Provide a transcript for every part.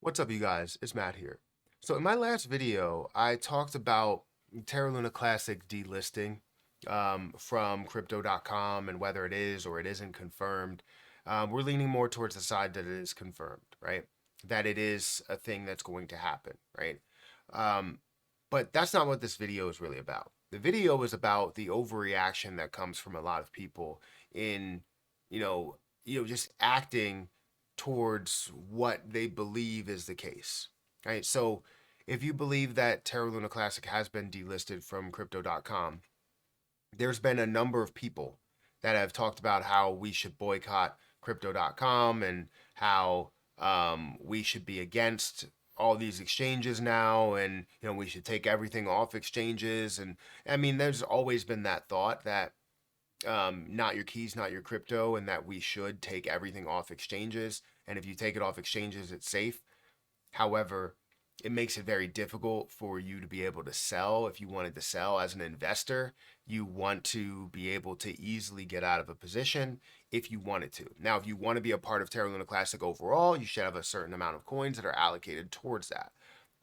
What's up, you guys? It's Matt here. So in my last video, I talked about Terra Luna Classic delisting from crypto.com and whether it is or it isn't confirmed. We're leaning more towards the side that it is confirmed, right? That it is a thing that's going to happen, right? Um, but that's not what this video is really about. The video is about the overreaction that comes from a lot of people in, just acting towards what they believe is the case, right? So if you believe that Terra Luna Classic has been delisted from crypto.com, there's been a number of people that have talked about how we should boycott crypto.com and how we should be against all these exchanges now, and we should take everything off exchanges. And I mean, there's always been that thought that not your keys, not your crypto, and that we should take everything off exchanges. And if you take it off exchanges, it's safe. However, it makes it very difficult for you to be able to sell. If you wanted to sell as an investor, you want to be able to easily get out of a position if you wanted to. Now, if you want to be a part of Terra Luna Classic overall, you should have a certain amount of coins that are allocated towards that.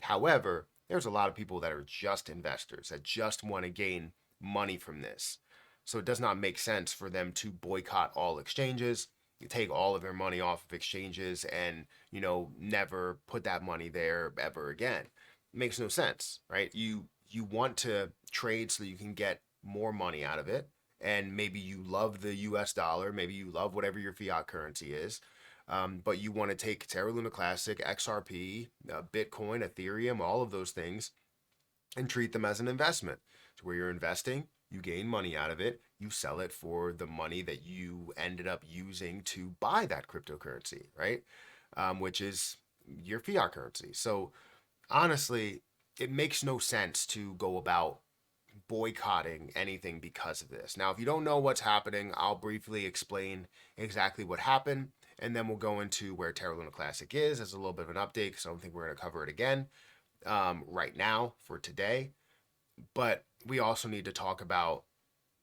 However, there's a lot of people that are just investors that just want to gain money from this. So it does not make sense for them to boycott all exchanges, take all of their money off of exchanges, and never put that money there ever again. It makes no sense, right? You want to trade so that you can get more money out of it, and maybe you love the US dollar, maybe you love whatever your fiat currency is. But you want to take Terra Luna Classic, XRP, Bitcoin, Ethereum, all of those things, and treat them as an investment. So where you're investing, you gain money out of it, you sell it for the money that you ended up using to buy that cryptocurrency, right? Which is your fiat currency. So honestly, it makes no sense to go about boycotting anything because of this. Now, if you don't know what's happening, I'll briefly explain exactly what happened, and then we'll go into where Terra Luna Classic is as a little bit of an update, because I don't think we're going to cover it again right now for today. But we also need to talk about,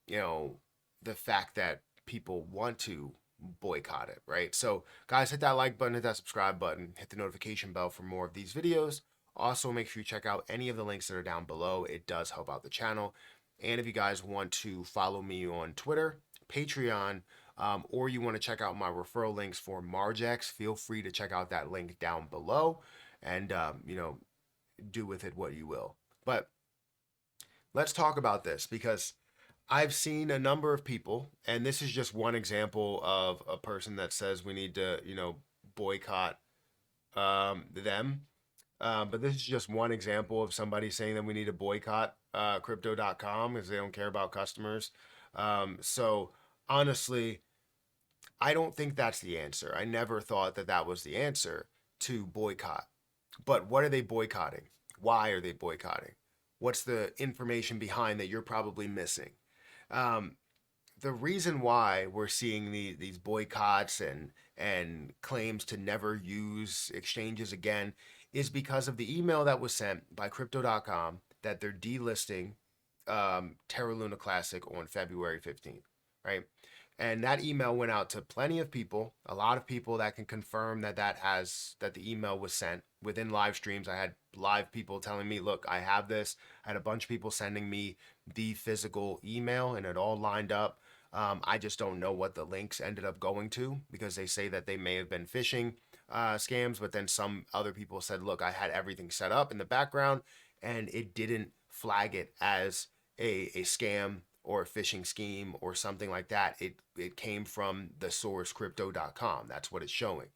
you know, the fact that people want to boycott it, right? So, guys, hit that like button, hit that subscribe button, hit the notification bell for more of these videos. Also, make sure you check out any of the links that are down below. It does help out the channel. And if you guys want to follow me on Twitter, Patreon, or you want to check out my referral links for Margex, feel free to check out that link down below and, do with it what you will. But let's talk about this because I've seen a number of people, and this is just one example of a person that says we need to, boycott them. But this is just one example of somebody saying that we need to boycott crypto.com because they don't care about customers. So honestly, I don't think that's the answer. I never thought that that was the answer to boycott. But what are they boycotting? Why are they boycotting? What's the information behind that you're probably missing? Um, the reason why we're seeing these boycotts and claims to never use exchanges again is because of the email that was sent by crypto.com that they're delisting Terra Luna Classic on February 15th, right? And that email went out to plenty of people, a lot of people that can confirm that the email was sent within live streams. I had live people telling me, look, I have this. I had a bunch of people sending me the physical email and it all lined up. I just don't know what the links ended up going to because they say that they may have been phishing scams, but then some other people said, look, I had everything set up in the background and it didn't flag it as a scam or a phishing scheme or something like that. It came from the source crypto.com. That's what it's showing.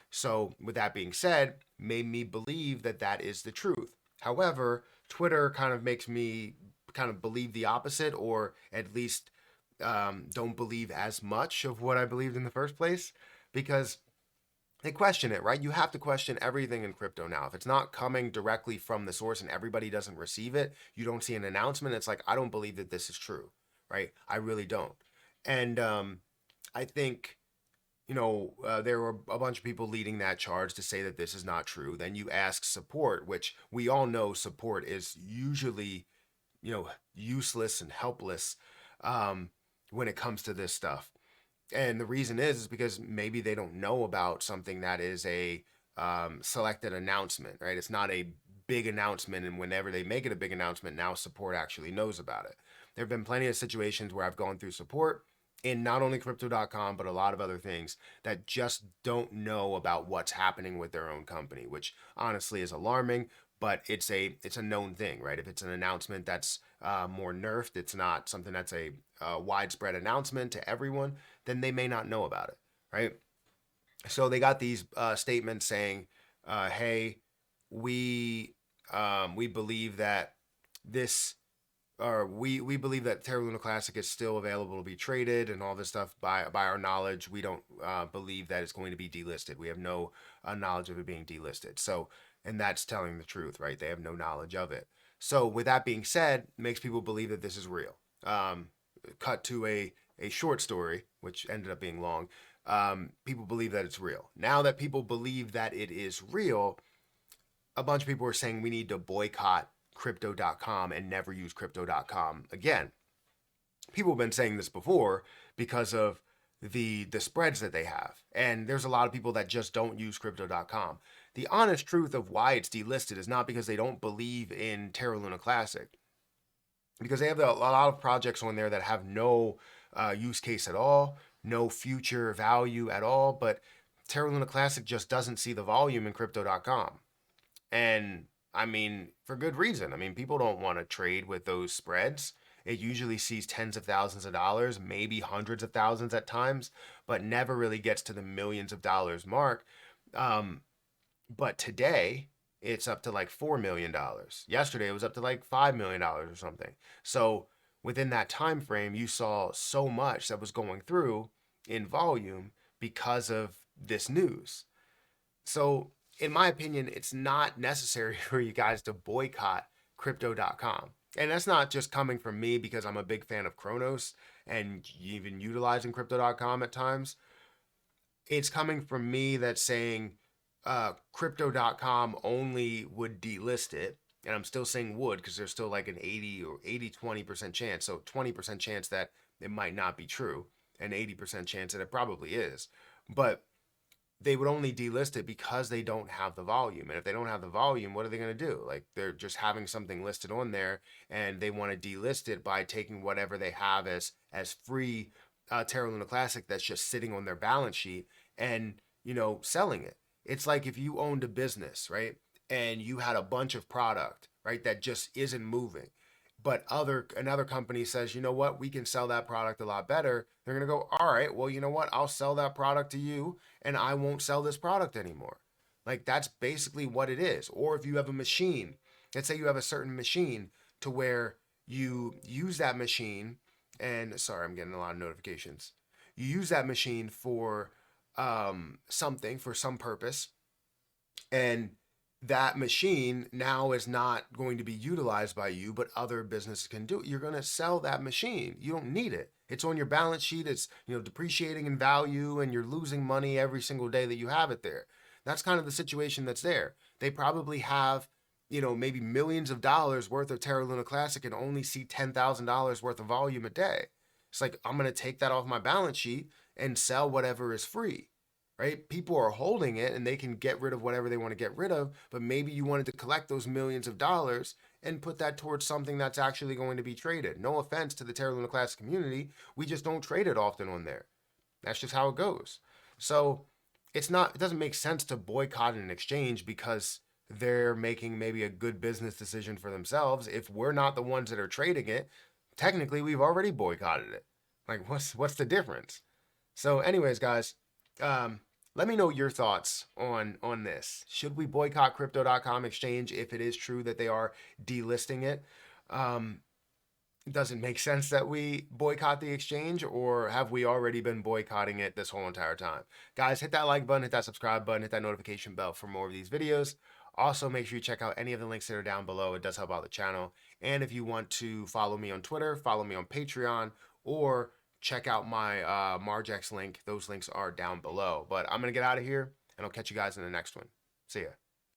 So with that being said, made me believe that that is the truth. However, Twitter kind of makes me kind of believe the opposite, or at least don't believe as much of what I believed in the first place, because they question it, right? You have to question everything in crypto now. If it's not coming directly from the source and everybody doesn't receive it, you don't see an announcement. It's like, I don't believe that this is true, right? I really don't. And I think, there were a bunch of people leading that charge to say that this is not true. Then you ask support, which we all know support is usually, useless and helpless when it comes to this stuff. And the reason is because maybe they don't know about something that is selected announcement, right? It's not a big announcement, and whenever they make it a big announcement, now support actually knows about it. There have been plenty of situations where I've gone through support in not only crypto.com, but a lot of other things that just don't know about what's happening with their own company, which honestly is alarming, but it's a known thing, right? If it's an announcement that's more nerfed, it's not something that's a widespread announcement to everyone, then they may not know about it, right? So they got these statements saying, "Hey, we we believe that this." Or we believe that Terra Luna Classic is still available to be traded and all this stuff. By our knowledge, we don't believe that it's going to be delisted. We have no knowledge of it being delisted. So, and that's telling the truth, right? They have no knowledge of it. So, with that being said, it makes people believe that this is real. Cut to a short story, which ended up being long. People believe that it's real. Now that people believe that it is real, a bunch of people are saying we need to boycott crypto.com and never use crypto.com again. People have been saying this before because of the spreads that they have. And there's a lot of people that just don't use crypto.com. The honest truth of why it's delisted is not because they don't believe in Terra Luna Classic, because they have a lot of projects on there that have no use case at all, no future value at all, but Terra Luna Classic just doesn't see the volume in crypto.com. And I mean, for good reason. I mean, people don't want to trade with those spreads. It usually sees tens of thousands of dollars, maybe hundreds of thousands at times, but never really gets to the millions of dollars mark. But today, it's up to like $4 million. Yesterday, it was up to like $5 million or something. So within that time frame, you saw so much that was going through in volume because of this news. So in my opinion, it's not necessary for you guys to boycott crypto.com. And that's not just coming from me because I'm a big fan of Kronos and even utilizing crypto.com at times. It's coming from me that's saying crypto.com only would delist it. And I'm still saying would because there's still like an 80 or 20% chance. So 20% chance that it might not be true, and 80% chance that it probably is. But they would only delist it because they don't have the volume. And if they don't have the volume, what are they going to do? Like, they're just having something listed on there and they want to delist it by taking whatever they have as free Terra Luna Classic that's just sitting on their balance sheet and, selling it. It's like if you owned a business, right? And you had a bunch of product, right, that just isn't moving, but another company says, you know what, we can sell that product a lot better. They're going to go, all right, well, you know what, I'll sell that product to you and I won't sell this product anymore. Like, that's basically what it is. Or if you have a machine, let's say you have a certain machine to where you use that machine, and sorry, I'm getting a lot of notifications. You use that machine for something, for some purpose, and that machine now is not going to be utilized by you, but other businesses can do it. You're going to sell that machine. You don't need it. It's on your balance sheet. It's, depreciating in value, and you're losing money every single day that you have it there. That's kind of the situation that's there. They probably have, maybe millions of dollars worth of Terra Luna Classic and only see $10,000 worth of volume a day. It's like, I'm going to take that off my balance sheet and sell whatever is free. Right? People are holding it and they can get rid of whatever they want to get rid of, but maybe you wanted to collect those millions of dollars and put that towards something that's actually going to be traded. No offense to the Terra Luna Classic community, we just don't trade it often on there. That's just how it goes. So it doesn't make sense to boycott an exchange because they're making maybe a good business decision for themselves. If we're not the ones that are trading it, technically we've already boycotted it. Like, what's the difference? So anyways, guys, let me know your thoughts on this. Should we boycott crypto.com exchange if it is true that they are delisting it? Does it make sense that we boycott the exchange, or have we already been boycotting it this whole entire time? Guys, hit that like button, hit that subscribe button, hit that notification bell for more of these videos. Also, make sure you check out any of the links that are down below. It does help out the channel. And if you want to follow me on Twitter, follow me on Patreon, or check out my Margex link. Those links are down below. But I'm going to get out of here, and I'll catch you guys in the next one. See ya.